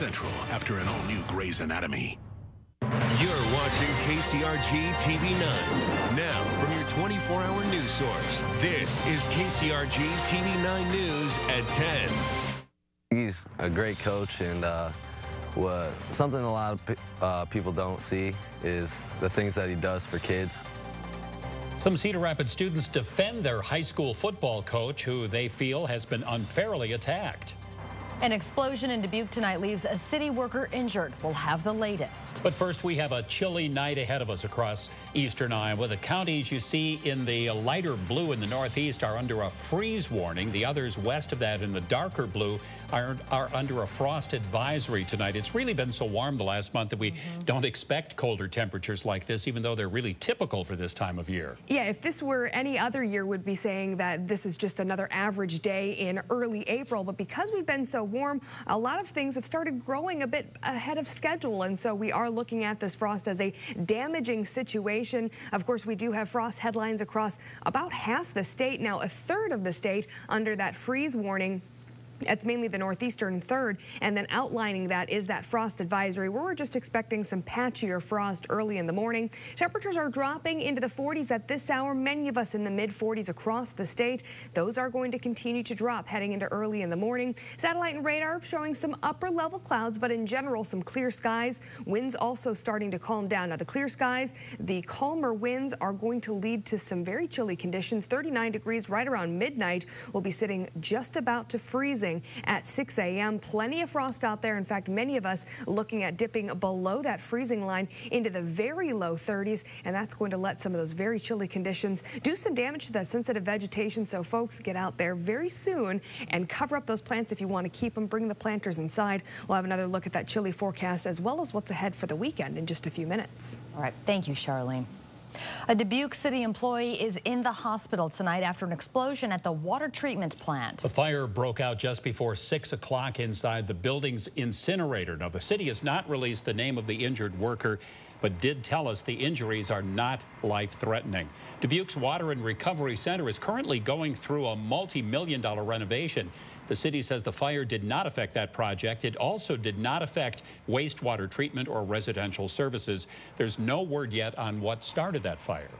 Central after an all-new Grey's Anatomy. You're watching KCRG TV 9. Now, from your 24-hour news source, this is KCRG TV 9 News at 10. He's a great coach, and something a lot of people don't see is the things that he does for kids. Some Cedar Rapids students defend their high school football coach, who they feel has been unfairly attacked. An explosion in Dubuque tonight leaves a city worker injured. We'll have the latest. But first, we have a chilly night ahead of us across eastern Iowa. The counties you see in the lighter blue in the northeast are under a freeze warning. The others west of that in the darker blue are under a frost advisory tonight. It's really been so warm the last month that we don't expect colder temperatures like this, even though they're really typical for this time of year. Yeah, if this were any other year, we'd be saying that this is just another average day in early April. But because we've been so warm, a lot of things have started growing a bit ahead of schedule, and so we are looking at this frost as a damaging situation. Of course, we do have frost headlines across about half the state. Now, a third of the state under that freeze warning. It's mainly the northeastern third, and then outlining that is that frost advisory, where we're just expecting some patchier frost early in the morning. Temperatures are dropping into the 40s at this hour, many of us in the mid-40s across the state. Those are going to continue to drop heading into early in the morning. Satellite and radar showing some upper-level clouds, but in general, some clear skies. Winds also starting to calm down. Now, the clear skies, the calmer winds are going to lead to some very chilly conditions. 39 degrees right around midnight. We'll be sitting just about to freezing at 6 a.m. Plenty of frost out there. In fact, many of us looking at dipping below that freezing line into the very low 30s, and that's going to let some of those very chilly conditions do some damage to that sensitive vegetation. So folks, get out there very soon and cover up those plants if you want to keep them. Bring the planters inside. We'll have another look at that chilly forecast as well as what's ahead for the weekend in just a few minutes. All right. Thank you, Charlene. A Dubuque City employee is in the hospital tonight after an explosion at the water treatment plant. The fire broke out just before 6 o'clock inside the building's incinerator. Now, the city has not released the name of the injured worker, but did tell us the injuries are not life-threatening. Dubuque's Water and Recovery Center is currently going through a multi-million-dollar renovation. The city says the fire did not affect that project. It also did not affect wastewater treatment or residential services. There's no word yet on what started that fire.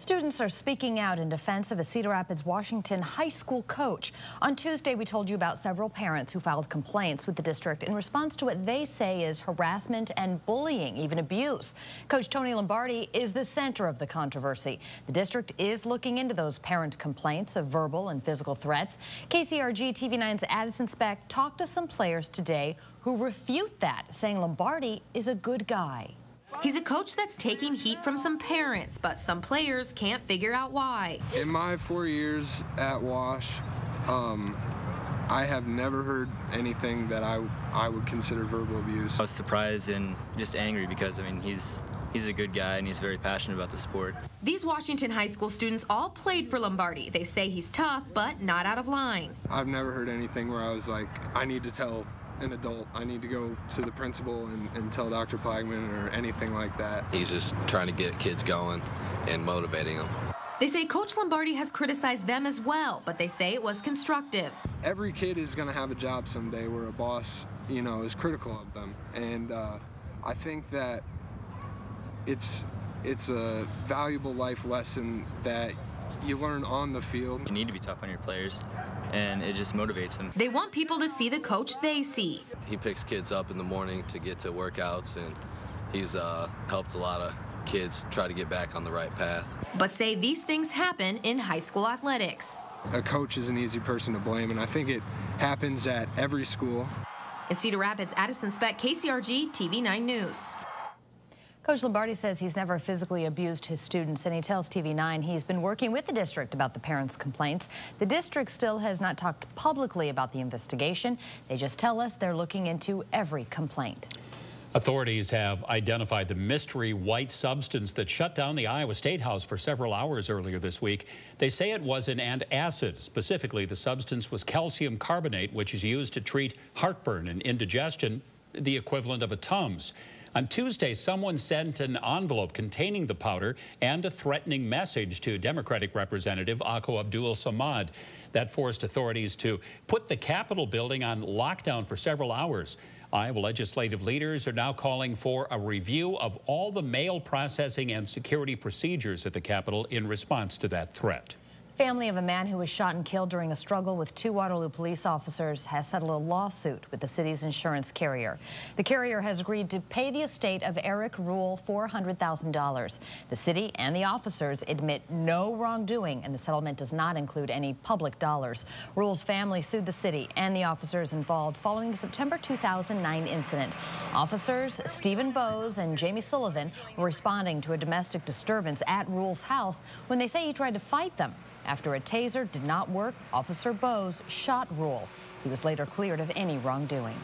Students are speaking out in defense of a Cedar Rapids, Washington high school coach. On Tuesday, we told you about several parents who filed complaints with the district in response to what they say is harassment and bullying, even abuse. Coach Tony Lombardi is the center of the controversy. The district is looking into those parent complaints of verbal and physical threats. KCRG TV9's Addison Speck talked to some players today who refute that, saying Lombardi is a good guy. He's a coach that's taking heat from some parents, but some players can't figure out why. In my 4 years at Wash, I have never heard anything that I would consider verbal abuse. I was surprised and just angry because, I mean, he's a good guy and he's very passionate about the sport. These Washington high school students all played for Lombardi. They say he's tough, but not out of line. I've never heard anything where I was like, I need to tell an adult, I need to go to the principal and tell Dr. Plagman or anything like that. He's just trying to get kids going and motivating them. They say Coach Lombardi has criticized them as well, but they say it was constructive. Every kid is going to have a job someday where a boss, you know, is critical of them. And I think that it's a valuable life lesson that you learn on the field. You need to be tough on your players, and it just motivates them. They want people to see the coach they see. He picks kids up in the morning to get to workouts, and he's helped a lot of kids try to get back on the right path. But say these things happen in high school athletics. A coach is an easy person to blame, and I think it happens at every school. In Cedar Rapids, Addison Speck, KCRG TV 9 News. Coach Lombardi says he's never physically abused his students, and he tells TV9 he's been working with the district about the parents' complaints. The district still has not talked publicly about the investigation. They just tell us they're looking into every complaint. Authorities have identified the mystery white substance that shut down the Iowa State House for several hours earlier this week. They say it was an antacid. Specifically, the substance was calcium carbonate, which is used to treat heartburn and indigestion, the equivalent of a Tums. On Tuesday, someone sent an envelope containing the powder and a threatening message to Democratic Representative Akko Abdul Samad. That forced authorities to put the Capitol building on lockdown for several hours. Iowa legislative leaders are now calling for a review of all the mail processing and security procedures at the Capitol in response to that threat. Family of a man who was shot and killed during a struggle with 2 Waterloo police officers has settled a lawsuit with the city's insurance carrier. The carrier has agreed to pay the estate of Eric Rule $400,000. The city and the officers admit no wrongdoing, and the settlement does not include any public dollars. Rule's family sued the city and the officers involved following the September 2009 incident. Officers Stephen Bowes and Jamie Sullivan were responding to a domestic disturbance at Rule's house when they say he tried to fight them. After a taser did not work, Officer Bowes shot Rule. He was later cleared of any wrongdoing.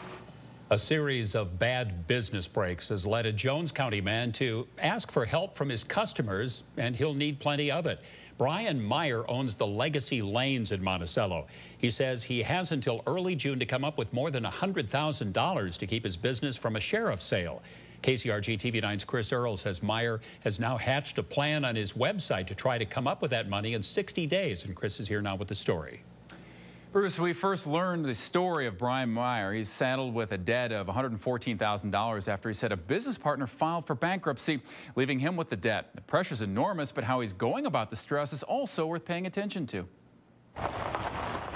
A series of bad business breaks has led a Jones County man to ask for help from his customers, and he'll need plenty of it. Brian Meyer owns the Legacy Lanes in Monticello. He says he has until early June to come up with more than $100,000 to keep his business from a sheriff's sale. KCRG TV9's Chris Earle says Meyer has now hatched a plan on his website to try to come up with that money in 60 days. And Chris is here now with the story. Bruce, we first learned the story of Brian Meyer. He's saddled with a debt of $114,000 after he said a business partner filed for bankruptcy, leaving him with the debt. The pressure's enormous, but how he's going about the stress is also worth paying attention to.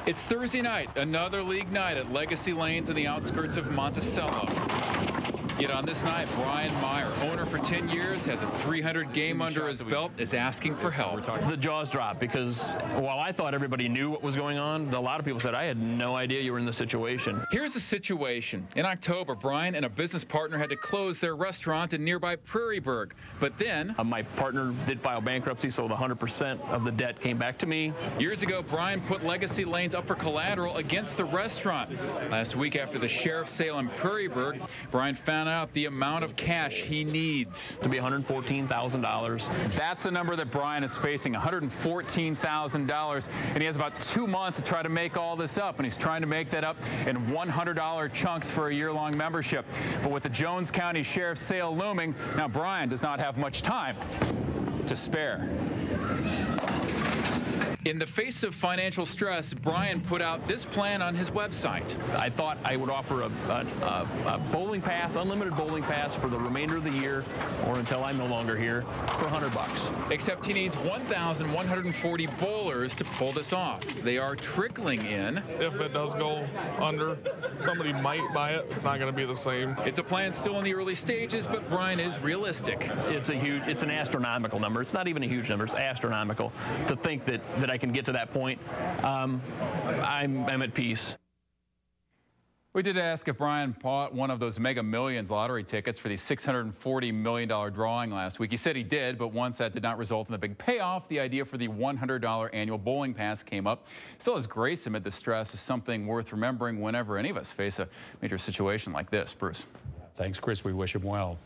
It's Thursday night, another league night at Legacy Lanes in the outskirts of Monticello. Yet on this night, Brian Meyer, owner for 10 years, has a 300 game under his belt, is asking for help. The jaws dropped because while I thought everybody knew what was going on, a lot of people said, I had no idea you were in this situation. Here's the situation. In October, Brian and a business partner had to close their restaurant in nearby Prairieburg. But then my partner did file bankruptcy, so the 100% of the debt came back to me. Years ago, Brian put Legacy Lanes up for collateral against the restaurant. Last week, after the sheriff's sale in Prairieburg, Brian found out the amount of cash he needs. To be $114,000. That's the number that Brian is facing, $114,000. And he has about 2 months to try to make all this up. And he's trying to make that up in $100 chunks for a year-long membership. But with the Jones County Sheriff's sale looming, now Brian does not have much time to spare. In the face of financial stress, Brian put out this plan on his website. I thought I would offer a bowling pass, unlimited bowling pass for the remainder of the year or until I'm no longer here for $100. Except he needs 1,140 bowlers to pull this off. They are trickling in. If it does go under, somebody might buy it. It's not going to be the same. It's a plan still in the early stages, but Brian is realistic. It's an astronomical number. It's not even a huge number. It's astronomical to think that I can get to that point. I'm at peace. We did ask if Brian bought one of those Mega Millions lottery tickets for the $640 million drawing last week. He said he did, but once that did not result in the big payoff, the idea for the $100 annual bowling pass came up. Still, his grace amid the stress is something worth remembering whenever any of us face a major situation like this. Bruce. Thanks, Chris. We wish him well.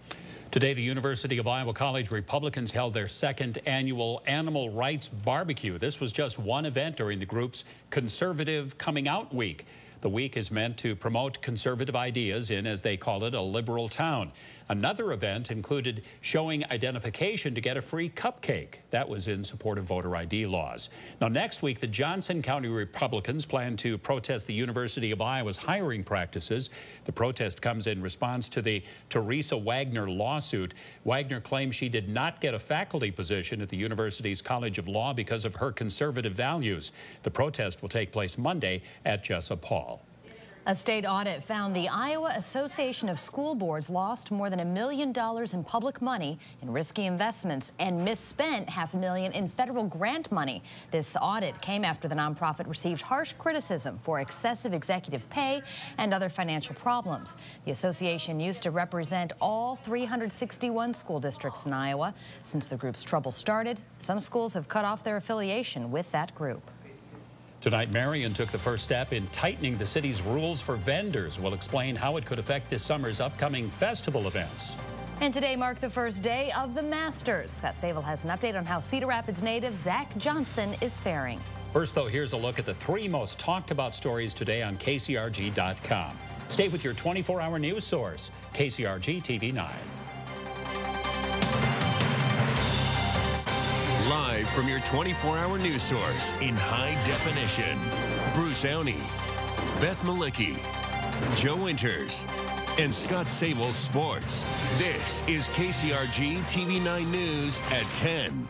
Today, the University of Iowa College Republicans held their second annual Animal Rights Barbecue. This was just one event during the group's Conservative Coming Out Week. The week is meant to promote conservative ideas in, as they call it, a liberal town. Another event included showing identification to get a free cupcake. That was in support of voter ID laws. Now, next week, the Johnson County Republicans plan to protest the University of Iowa's hiring practices. The protest comes in response to the Teresa Wagner lawsuit. Wagner claims she did not get a faculty position at the university's College of Law because of her conservative values. The protest will take place Monday at Jessup Hall. A state audit found the Iowa Association of School Boards lost more than $1 million in public money in risky investments and misspent $500,000 in federal grant money. This audit came after the nonprofit received harsh criticism for excessive executive pay and other financial problems. The association used to represent all 361 school districts in Iowa. Since the group's trouble started, some schools have cut off their affiliation with that group. Tonight, Marion took the first step in tightening the city's rules for vendors. We'll explain how it could affect this summer's upcoming festival events. And today marked the first day of the Masters. Scott Sable has an update on how Cedar Rapids native Zach Johnson is faring. First, though, here's a look at the 3 most talked about stories today on KCRG.com. Stay with your 24-hour news source, KCRG TV9. Live from your 24-hour news source in high definition, Bruce Owney, Beth Malicki, Joe Winters, and Scott Sable's sports. This is KCRG TV9 News at 10.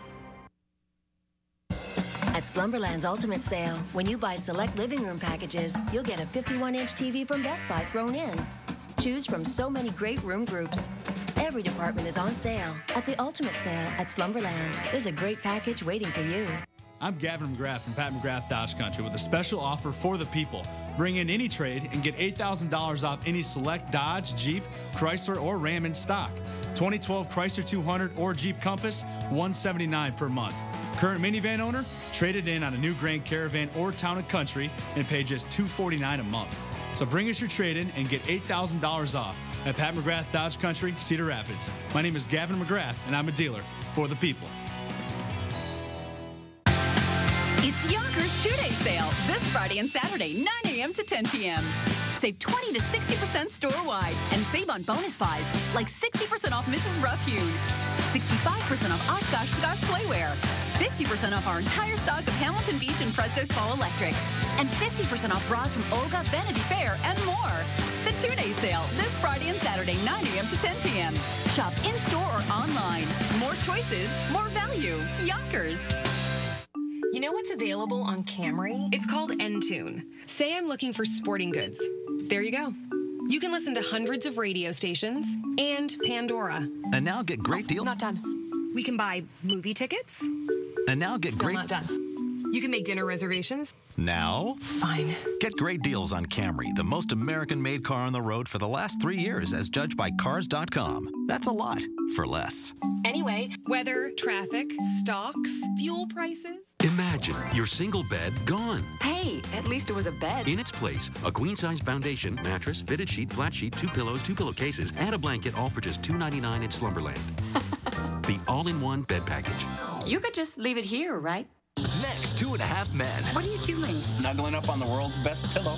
At Slumberland's Ultimate Sale, when you buy select living room packages, you'll get a 51-inch TV from Best Buy thrown in. Choose from so many great room groups. Every department is on sale. At the Ultimate Sale at Slumberland, there's a great package waiting for you. I'm Gavin McGrath from Pat McGrath Dodge Country with a special offer for the people. Bring in any trade and get $8,000 off any select Dodge, Jeep, Chrysler, or Ram in stock. 2012 Chrysler 200 or Jeep Compass, $179 per month. Current minivan owner, trade it in on a new Grand Caravan or Town & Country and pay just $249 a month. So bring us your trade-in and get $8,000 off at Pat McGrath Dodge Country, Cedar Rapids. My name is Gavin McGrath, and I'm a dealer for the people. It's Yonkers two-day sale this Friday and Saturday, 9 a.m. to 10 p.m. Save 20 to 60% store-wide and save on bonus buys like 60% off Mrs. Ruff-Hewn, 65% off Oshkosh Playware, 50% off our entire stock of Hamilton Beach and Presto Spa Electrics, and 50% off bras from Olga, Vanity Fair, and more. The two-day sale this Friday and Saturday, 9 a.m. to 10 p.m. Shop in-store or online. More choices, more value. Yonkers. You know what's available on Camry? It's called Entune. Say I'm looking for sporting goods. There you go. You can listen to hundreds of radio stations and Pandora. And now get great deals. Not done. We can buy movie tickets. And now get Still not done. You can make dinner reservations. Now? Fine. Get great deals on Camry, the most American-made car on the road for the last 3 years as judged by Cars.com. That's a lot for less. Anyway, weather, traffic, stocks, fuel prices. Imagine your single bed gone. Hey, at least it was a bed. In its place, a queen-size foundation, mattress, fitted sheet, flat sheet, 2 pillows, 2 pillowcases, and a blanket, all for just $2.99 at Slumberland. The all-in-one bed package. You could just leave it here, right? Next, 2.5 Men. What are you doing? Snuggling up on the world's best pillow.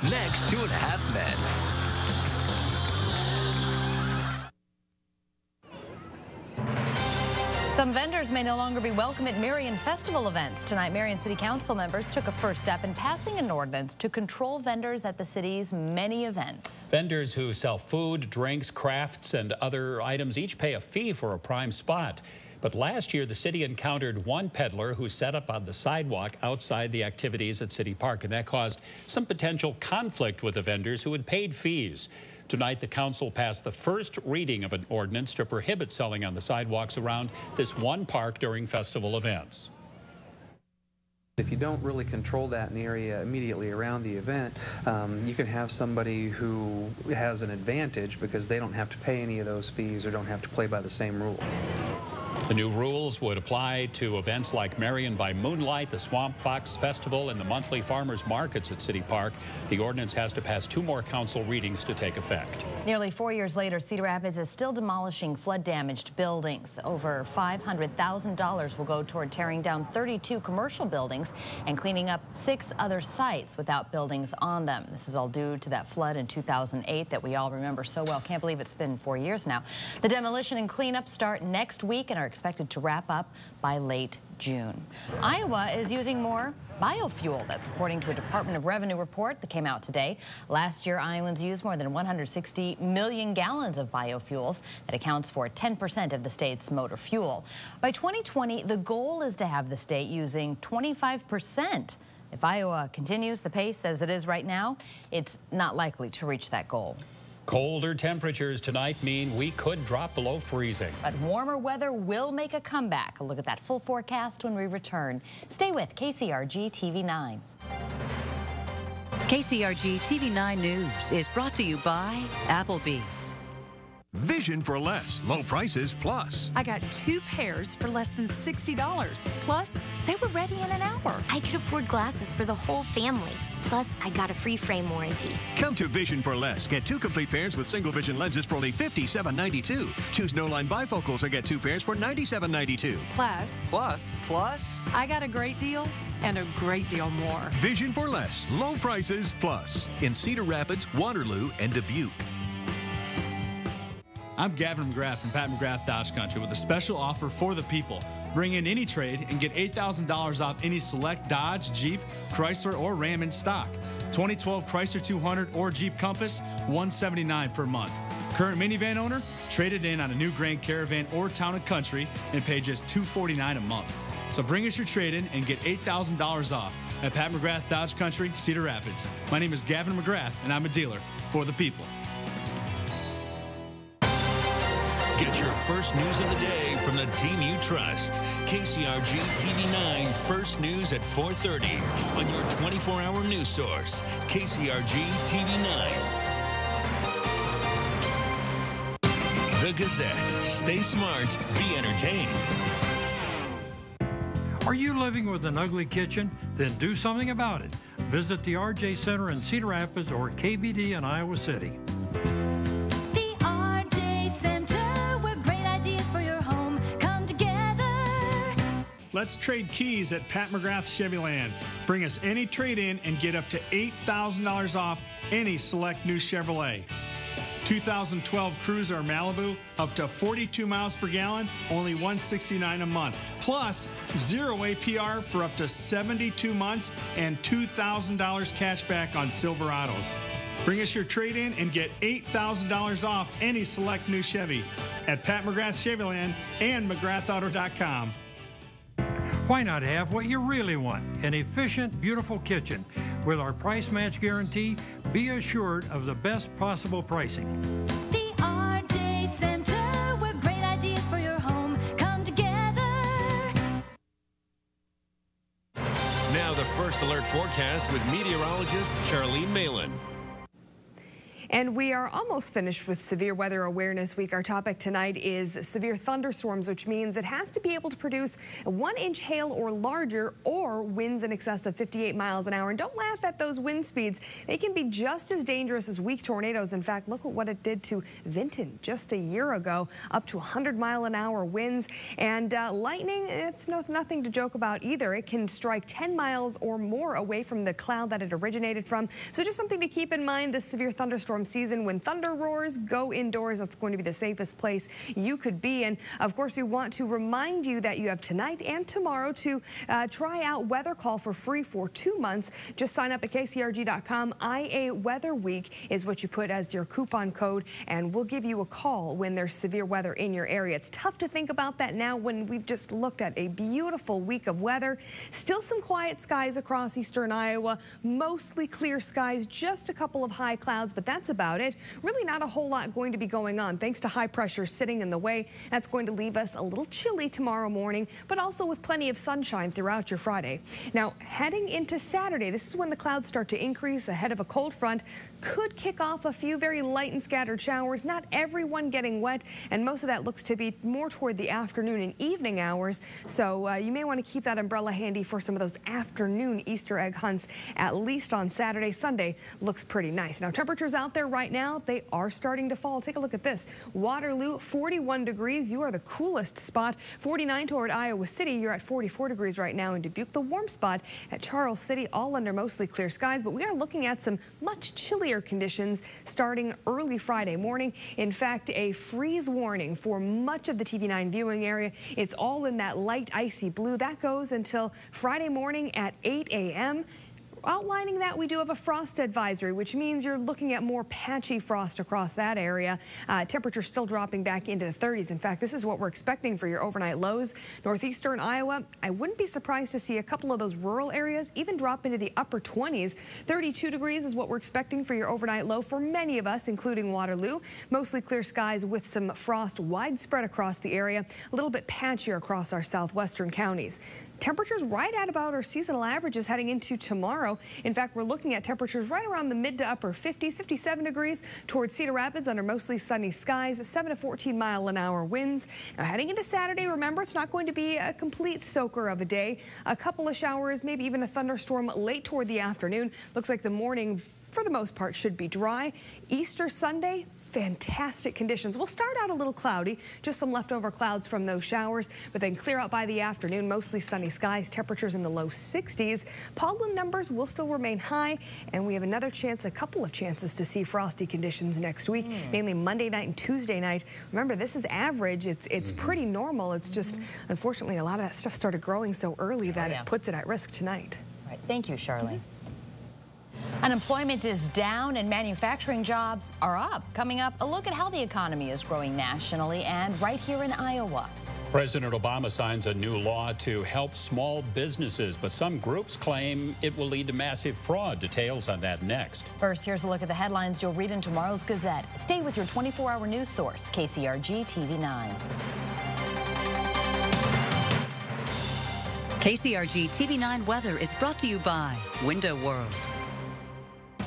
Next, 2.5 Men. Some vendors may no longer be welcome at Marion Festival events. Tonight, Marion City Council members took a first step in passing an ordinance to control vendors at the city's many events. Vendors who sell food, drinks, crafts, and other items each pay a fee for a prime spot. But last year, the city encountered one peddler who set up on the sidewalk outside the activities at City Park, and that caused some potential conflict with the vendors who had paid fees. Tonight, the council passed the first reading of an ordinance to prohibit selling on the sidewalks around this one park during festival events. If you don't really control that in the area immediately around the event, you can have somebody who has an advantage because they don't have to pay any of those fees or don't have to play by the same rule. The new rules would apply to events like Marion by Moonlight, the Swamp Fox Festival, and the monthly farmers markets at City Park. The ordinance has to pass 2 more council readings to take effect. Nearly 4 years later, Cedar Rapids is still demolishing flood-damaged buildings. Over $500,000 will go toward tearing down 32 commercial buildings and cleaning up 6 other sites without buildings on them. This is all due to that flood in 2008 that we all remember so well. Can't believe it's been 4 years now. The demolition and cleanup start next week and are expected to wrap up by late June. Iowa is using more biofuel. That's according to a Department of Revenue report that came out today. Last year, Iowans used more than 160 million gallons of biofuels. That accounts for 10% of the state's motor fuel. By 2020, the goal is to have the state using 25%. If Iowa continues the pace as it is right now, it's not likely to reach that goal. Colder temperatures tonight mean we could drop below freezing. But warmer weather will make a comeback. A look at that full forecast when we return. Stay with KCRG TV9. KCRG TV9 News is brought to you by Applebee's. Vision for less, low prices plus. I got 2 pairs for less than $60. Plus, they were ready in an hour. I could afford glasses for the whole family. Plus, I got a free frame warranty. Come to Vision for less. Get 2 complete pairs with single vision lenses for only $57.92. Choose no-line bifocals or get 2 pairs for $97.92. Plus, I got a great deal and a great deal more. Vision for less, low prices plus. In Cedar Rapids, Waterloo, and Dubuque. I'm Gavin McGrath from Pat McGrath Dodge Country with a special offer for the people. Bring in any trade and get $8,000 off any select Dodge, Jeep, Chrysler, or Ram in stock. 2012 Chrysler 200 or Jeep Compass, $179 per month. Current minivan owner, traded in on a new Grand Caravan or Town & Country and pay just $249 a month. So bring us your trade-in and get $8,000 off at Pat McGrath Dodge Country, Cedar Rapids. My name is Gavin McGrath, and I'm a dealer for the people. Get your first news of the day from the team you trust. KCRG TV9 First News at 4:30 on your 24-hour news source, KCRG TV9. The Gazette. Stay smart, be entertained. Are you living with an ugly kitchen? Then do something about it. Visit the RJ Center in Cedar Rapids or KBD in Iowa City. The RJ Center, where great ideas for your home come together. Let's trade keys at Pat McGrath Chevyland. Bring us any trade-in and get up to $8,000 off any select new Chevrolet. 2012 Cruiser or Malibu, up to 42 miles per gallon, only $169 a month. Plus, 0 APR for up to 72 months and $2,000 cash back on Silverados. Bring us your trade-in and get $8,000 off any select new Chevy at Pat McGrath Chevyland and McGrathAuto.com. Why not have what you really want? An efficient, beautiful kitchen. With our price match guarantee, be assured of the best possible pricing. The RJ Center, where great ideas for your home come together. Now the First Alert forecast with meteorologist Charlene Malin. And we are almost finished with Severe Weather Awareness Week. Our topic tonight is severe thunderstorms, which means it has to be able to produce 1-inch hail or larger or winds in excess of 58 miles an hour. And don't laugh at those wind speeds. They can be just as dangerous as weak tornadoes. In fact, look at what it did to Vinton just a year ago, up to 100-mile-an-hour winds. And lightning, it's nothing to joke about either. It can strike 10 miles or more away from the cloud that it originated from. So just something to keep in mind this severe thunderstorm season. When thunder roars, go indoors. That's going to be the safest place you could be. And of course, we want to remind you that you have tonight and tomorrow to try out Weather Call for free for 2 months. Just sign up at KCRG.com. IA Weather Week is what you put as your coupon code, and we'll give you a call when there's severe weather in your area. It's tough to think about that now when we've just looked at a beautiful week of weather. Still some quiet skies across eastern Iowa, mostly clear skies, just a couple of high clouds, but that's about it. Really not a whole lot going to be going on thanks to high pressure sitting in the way. That's going to leave us a little chilly tomorrow morning, but also with plenty of sunshine throughout your Friday. Now, heading into Saturday, this is when the clouds start to increase ahead of a cold front. Could kick off a few very light and scattered showers. Not everyone getting wet, and most of that looks to be more toward the afternoon and evening hours. So you may want to keep that umbrella handy for some of those afternoon Easter egg hunts, at least on Saturday. Sunday looks pretty nice. Now, temperatures out there right now, they are starting to fall. Take a look at this. Waterloo, 41 degrees. You are the coolest spot. 49 toward Iowa City. You're at 44 degrees right now in Dubuque. The warm spot at Charles City, all under mostly clear skies, but we are looking at some much chillier conditions starting early Friday morning. In fact, a freeze warning for much of the TV9 viewing area. It's all in that light icy blue. That goes until Friday morning at 8 a.m. Outlining that, we do have a frost advisory, which means you're looking at more patchy frost across that area. Temperatures still dropping back into the 30s. In fact, this is what we're expecting for your overnight lows. Northeastern Iowa, I wouldn't be surprised to see a couple of those rural areas even drop into the upper 20s. 32 degrees is what we're expecting for your overnight low for many of us, including Waterloo. Mostly clear skies with some frost widespread across the area, a little bit patchier across our southwestern counties. Temperatures right at about our seasonal averages heading into tomorrow. In fact, we're looking at temperatures right around the mid to upper 50s, 57 degrees towards Cedar Rapids under mostly sunny skies, 7 to 14 mile an hour winds. Now heading into Saturday, remember, it's not going to be a complete soaker of a day. A couple of showers, maybe even a thunderstorm late toward the afternoon. Looks like the morning, for the most part, should be dry. Easter Sunday, fantastic conditions. We'll start out a little cloudy, just some leftover clouds from those showers, but then clear out by the afternoon, mostly sunny skies, temperatures in the low 60s. Pollen numbers will still remain high, and we have another chance, a couple of chances to see frosty conditions next week, mainly Monday night and Tuesday night. Remember, this is average. It's pretty normal. It's just, unfortunately, a lot of that stuff started growing so early that it puts it at risk tonight. All right. Thank you, Charlene. Unemployment is down and manufacturing jobs are up. Coming up, a look at how the economy is growing nationally and right here in Iowa. President Obama signs a new law to help small businesses, but some groups claim it will lead to massive fraud. Details on that next. First, here's a look at the headlines you'll read in tomorrow's Gazette. Stay with your 24-hour news source, KCRG TV 9. KCRG TV 9 weather is brought to you by Window World.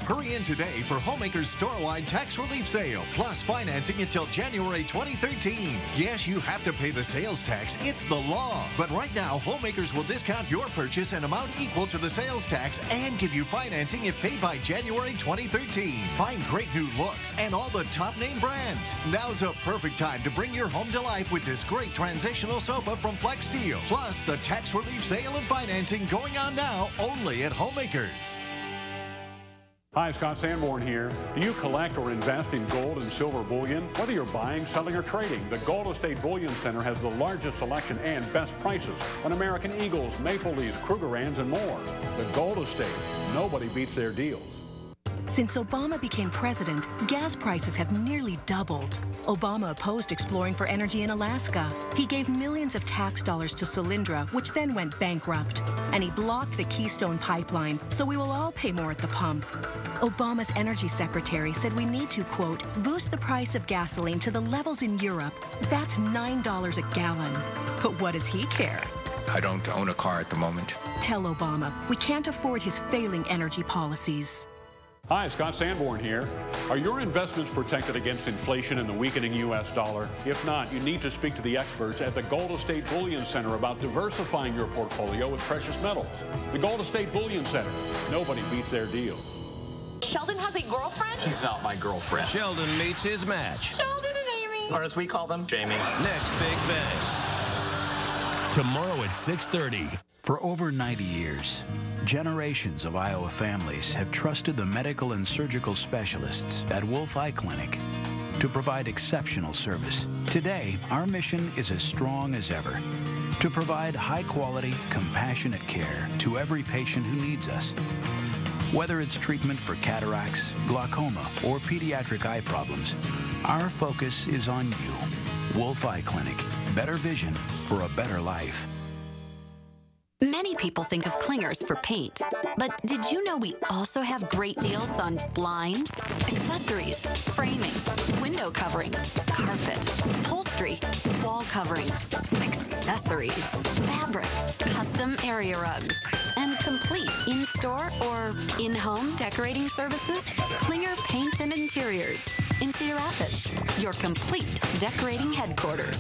Hurry in today for Homemaker's store-wide tax relief sale, plus financing until January 2013. Yes, you have to pay the sales tax. It's the law. But right now, Homemakers will discount your purchase an amount equal to the sales tax and give you financing if paid by January 2013. Find great new looks and all the top-name brands. Now's a perfect time to bring your home to life with this great transitional sofa from Flex Steel. Plus, the tax relief sale and financing going on now only at Homemakers. Hi, Scott Sanborn here. Do you collect or invest in gold and silver bullion? Whether you're buying, selling, or trading, the Gold Estate Bullion Center has the largest selection and best prices on American Eagles, Maple Leafs, Krugerrands, and more. The Gold Estate. Nobody beats their deals. Since Obama became president, gas prices have nearly doubled. Obama opposed exploring for energy in Alaska. He gave millions of tax dollars to Solyndra, which then went bankrupt. And he blocked the Keystone Pipeline, so we will all pay more at the pump. Obama's energy secretary said we need to, quote, boost the price of gasoline to the levels in Europe. That's $9 a gallon. But what does he care? I don't own a car at the moment. Tell Obama we can't afford his failing energy policies. Hi, Scott Sanborn here. Are your investments protected against inflation and the weakening U.S. dollar? If not, you need to speak to the experts at the Gold Estate Bullion Center about diversifying your portfolio with precious metals. The Gold Estate Bullion Center. Nobody beats their deals. Sheldon has a girlfriend? She's not my girlfriend. Sheldon meets his match. Sheldon and Amy. Or as we call them, Jamie. Next Big Bang. Tomorrow at 6:30. For over 90 years, generations of Iowa families have trusted the medical and surgical specialists at Wolf Eye Clinic to provide exceptional service. Today, our mission is as strong as ever, to provide high-quality, compassionate care to every patient who needs us. Whether it's treatment for cataracts, glaucoma, or pediatric eye problems, our focus is on you. Wolf Eye Clinic. Better vision for a better life. Many people think of Clingers for paint, but did you know we also have great deals on blinds, accessories, framing, window coverings, carpet, upholstery, wall coverings, accessories, fabric, custom area rugs, and complete in-store or in-home decorating services? Klinger Paint and Interiors in Cedar Rapids, your complete decorating headquarters.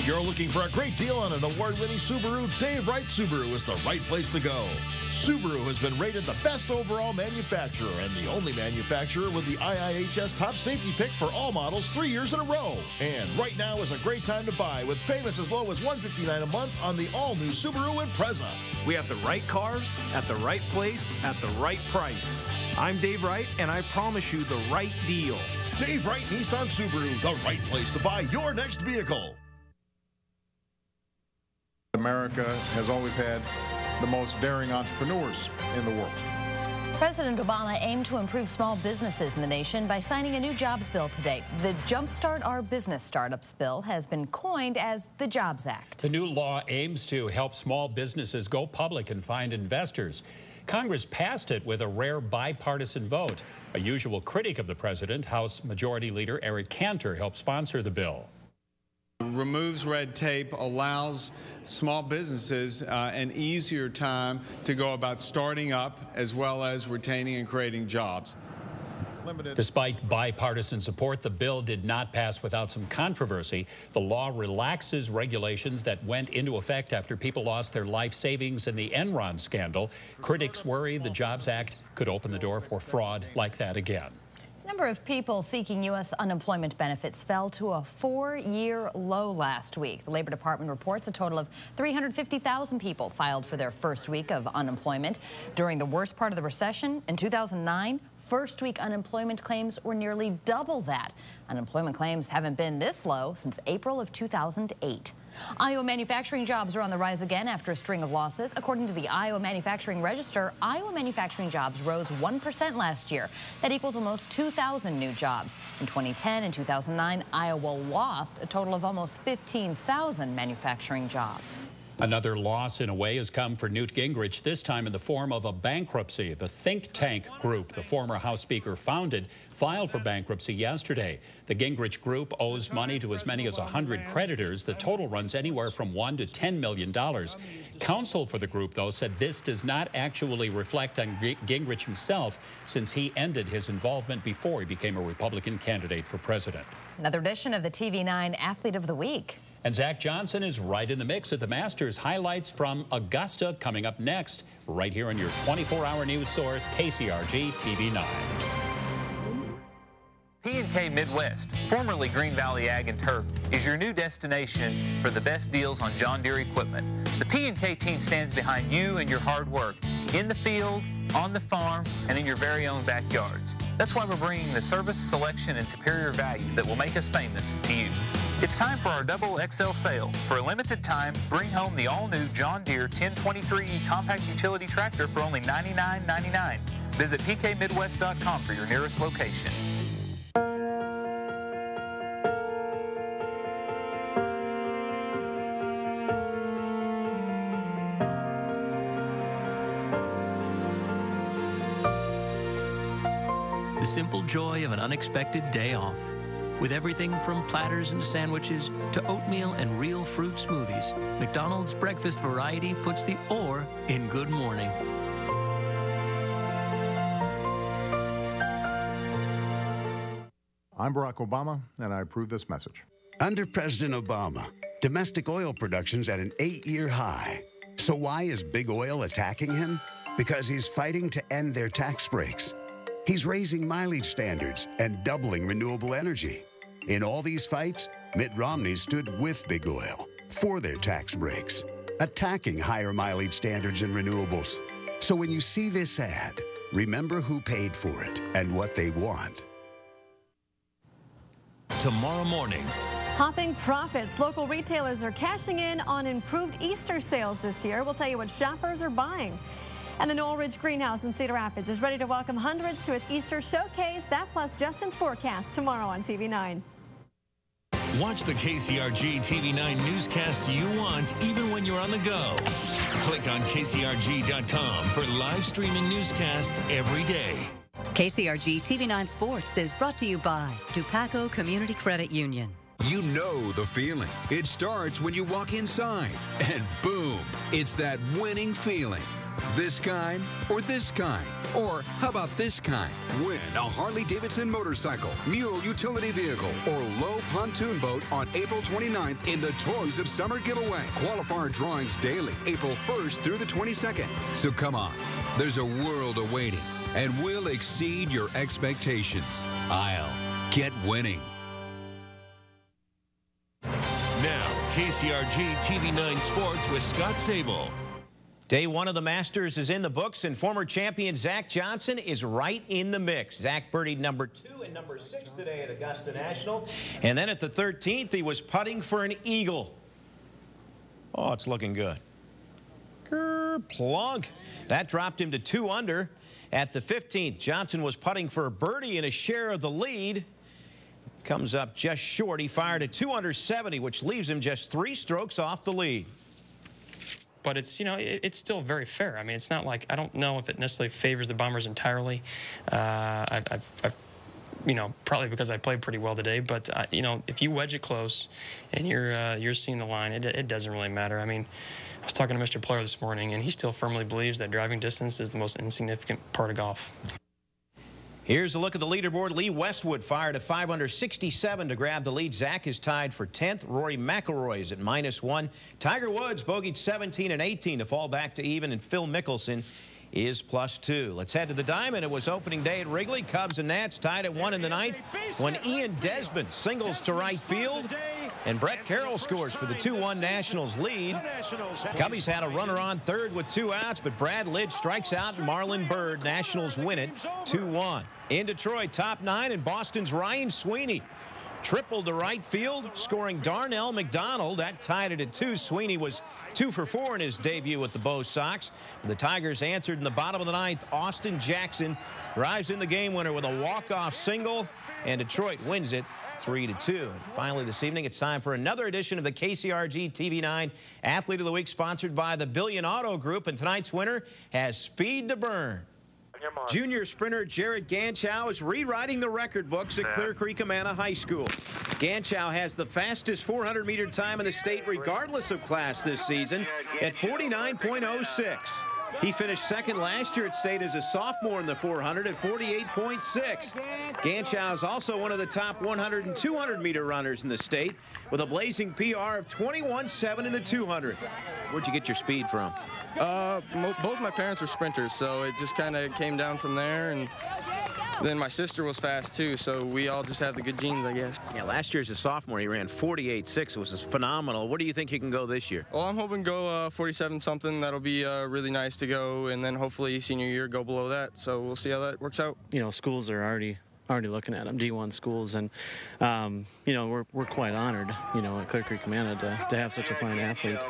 You're looking for a great deal on an award-winning Subaru? Dave Wright Subaru is the right place to go. Subaru has been rated the best overall manufacturer and the only manufacturer with the IIHS top safety pick for all models 3 years in a row. And right now is a great time to buy with payments as low as $159 a month on the all-new Subaru Impreza. We have the right cars at the right place at the right price. I'm Dave Wright, and I promise you the right deal. Dave Wright Nissan Subaru, the right place to buy your next vehicle. America has always had the most daring entrepreneurs in the world. President Obama aimed to improve small businesses in the nation by signing a new jobs bill today. The Jumpstart Our Business Startups bill has been coined as the Jobs Act. The new law aims to help small businesses go public and find investors. Congress passed it with a rare bipartisan vote. A usual critic of the president, House Majority Leader Eric Cantor, helped sponsor the bill. Removes red tape, allows small businesses an easier time to go about starting up as well as retaining and creating jobs. Despite bipartisan support, the bill did not pass without some controversy. The law relaxes regulations that went into effect after people lost their life savings in the Enron scandal. Critics worry the Jobs Act could open the door for fraud like that again. The number of people seeking U.S. unemployment benefits fell to a 4-year low last week. The Labor Department reports a total of 350,000 people filed for their first week of unemployment. During the worst part of the recession in 2009, first-week unemployment claims were nearly double that. Unemployment claims haven't been this low since April of 2008. Iowa manufacturing jobs are on the rise again after a string of losses. According to the Iowa Manufacturing Register, Iowa manufacturing jobs rose 1% last year. That equals almost 2,000 new jobs. In 2010 and 2009, Iowa lost a total of almost 15,000 manufacturing jobs. Another loss in a way has come for Newt Gingrich, this time in the form of a bankruptcy. The think tank group the former House Speaker founded filed for bankruptcy yesterday. The Gingrich Group owes money to as many as 100 creditors. The total runs anywhere from $1 to $10 million. Counsel for the group, though, said this does not actually reflect on Gingrich himself, since he ended his involvement before he became a Republican candidate for president. Another edition of the TV9 Athlete of the Week. And Zach Johnson is right in the mix at the Masters. Highlights from Augusta coming up next, right here on your 24-hour news source, KCRG TV9. P&K Midwest, formerly Green Valley Ag and Turf, is your new destination for the best deals on John Deere equipment. The P&K team stands behind you and your hard work in the field, on the farm, and in your very own backyards. That's why we're bringing the service, selection, and superior value that will make us famous to you. It's time for our double XL sale. For a limited time, bring home the all-new John Deere 1023E compact utility tractor for only $99.99. Visit pkmidwest.com for your nearest location. The simple joy of an unexpected day off. With everything from platters and sandwiches to oatmeal and real fruit smoothies, McDonald's breakfast variety puts the "or" in good morning. I'm Barack Obama, and I approve this message. Under President Obama, domestic oil production's at an 8-year high. So why is big oil attacking him? Because he's fighting to end their tax breaks. He's raising mileage standards and doubling renewable energy. In all these fights, Mitt Romney stood with big oil for their tax breaks, attacking higher mileage standards and renewables. So when you see this ad, remember who paid for it and what they want. Tomorrow morning. Hopping profits. Local retailers are cashing in on improved Easter sales this year. We'll tell you what shoppers are buying. And the Noel Ridge Greenhouse in Cedar Rapids is ready to welcome hundreds to its Easter showcase. That plus Justin's forecast tomorrow on TV9. Watch the KCRG TV9 newscasts you want, even when you're on the go. Click on KCRG.com for live streaming newscasts every day. KCRG TV9 Sports is brought to you by Dupaco Community Credit Union. You know the feeling. It starts when you walk inside, and boom, it's that winning feeling. This kind or this kind? Or how about this kind? Win a Harley-Davidson motorcycle, mule utility vehicle, or low pontoon boat on April 29th in the Toys of Summer giveaway. Qualifier drawings daily, April 1st through the 22nd. So come on, there's a world awaiting, and we'll exceed your expectations. I'll get winning. Now, KCRG TV9 Sports with Scott Sable. Day one of the Masters is in the books, and former champion Zach Johnson is right in the mix. Zach birdied number 2 and number 6 today at Augusta National. And then at the 13th, he was putting for an eagle. Oh, it's looking good. Plunk. That dropped him to 2 under. At the 15th, Johnson was putting for a birdie and a share of the lead. Comes up just short. He fired a 2 under 70, which leaves him just 3 strokes off the lead. But it's, you know, it's still very fair. I mean, it's not like, I don't know if it necessarily favors the Bombers entirely. I've you know, probably because I played pretty well today. But you know, if you wedge it close and you're seeing the line, it doesn't really matter. I mean, I was talking to Mr. Player this morning, and he still firmly believes that driving distance is the most insignificant part of golf. Here's a look at the leaderboard. Lee Westwood fired a 5 under 67 to grab the lead. Zach is tied for 10th. Rory McIlroy is at -1. Tiger Woods bogeyed 17 and 18 to fall back to even, and Phil Mickelson is +2. Let's head to the Diamond. It was opening day at Wrigley. Cubs and Nats tied at 1 in the 9th when Ian Desmond singles to right field, and Brett Carroll scores for the 2-1 Nationals lead. Cubbies had a runner on third with 2 outs, but Brad Lidge strikes out and Marlon Byrd. Nationals win it 2-1. In Detroit, top 9, and Boston's Ryan Sweeney tripled to right field, scoring Darnell McDonald. That tied it at 2. Sweeney was 2 for 4 in his debut with the Bo Sox. The Tigers answered in the bottom of the 9th. Austin Jackson drives in the game winner with a walk-off single, and Detroit wins it 3-2. And finally this evening, it's time for another edition of the KCRG TV9 Athlete of the Week, sponsored by the Billion Auto Group. And tonight's winner has speed to burn. Junior sprinter Jared Ganchow is rewriting the record books at Clear Creek Amana High School. Ganchow has the fastest 400-meter time in the state regardless of class this season at 49.06. He finished second last year at state as a sophomore in the 400 at 48.6. Ganchow is also one of the top 100 and 200-meter runners in the state with a blazing PR of 21.7 in the 200. Where'd you get your speed from? Both my parents were sprinters, so it just kind of came down from there. And then my sister was fast too, so we all just have the good genes, I guess. Yeah, last year as a sophomore, he ran 48.6. It was phenomenal. What do you think he can go this year? Well, I'm hoping to go 47 something. That'll be really nice to go, and then hopefully senior year go below that. So we'll see how that works out. You know, schools are already looking at them, D1 schools, and you know, we're quite honored, you know, at Clear Creek Amana to have such a fine athlete.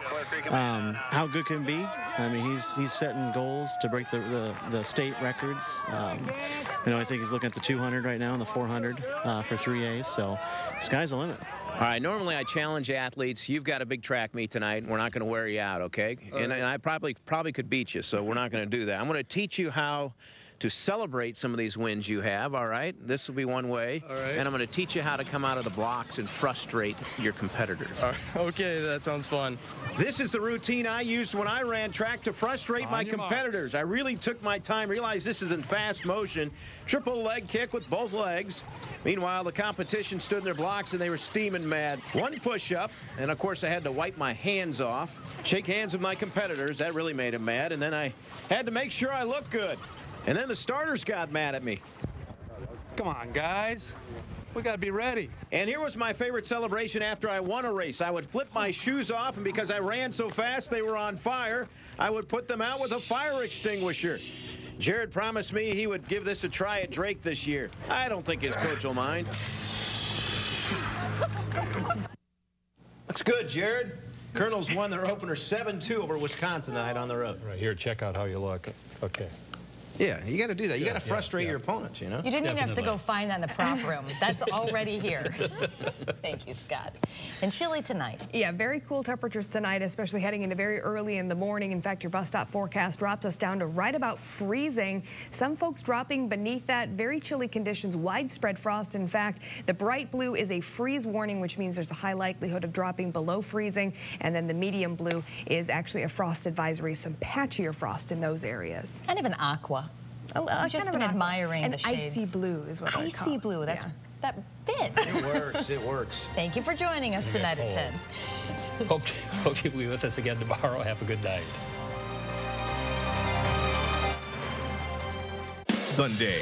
How good can he be? I mean, he's setting goals to break the state records. You know, I think he's looking at the 200 right now and the 400 for 3As, so the sky's the limit. All right, normally I challenge athletes. You've got a big track meet tonight, and we're not going to wear you out, okay? And I probably could beat you, so we're not going to do that. I'm going to teach you how to celebrate some of these wins you have, all right? This will be one way. All right. And I'm going to teach you how to come out of the blocks and frustrate your competitors. Okay, that sounds fun. This is the routine I used when I ran track to frustrate my competitors. I really took my time, realized this is in fast motion. Triple leg kick with both legs. Meanwhile, the competition stood in their blocks and they were steaming mad. One push-up, and of course I had to wipe my hands off. Shake hands with my competitors, that really made them mad. And then I had to make sure I looked good. And then the starters got mad at me. Come on, guys. We got to be ready. And here was my favorite celebration after I won a race. I would flip my shoes off, and because I ran so fast they were on fire, I would put them out with a fire extinguisher. Jared promised me he would give this a try at Drake this year. I don't think his coach will mind. Looks good, Jared. Colonels won their opener 7-2 over Wisconsin tonight on the road. Right here, check out how you look. Okay. Yeah, you got to do that. You got to frustrate your opponents, you know? You didn't even have to go find that in the prop room. That's already here. Thank you, Scott. And chilly tonight. Yeah, very cool temperatures tonight, especially heading into very early in the morning. In fact, your bus stop forecast drops us down to right about freezing. Some folks dropping beneath that. Very chilly conditions, widespread frost. In fact, the bright blue is a freeze warning, which means there's a high likelihood of dropping below freezing. And then the medium blue is actually a frost advisory, some patchier frost in those areas. Kind of an aqua. I've just been admiring the shades. Icy blue is what I call it. Icy blue, that fits. It works, it works. Thank you for joining us tonight at 10. Hope you'll be with us again tomorrow. Have a good night. Sunday.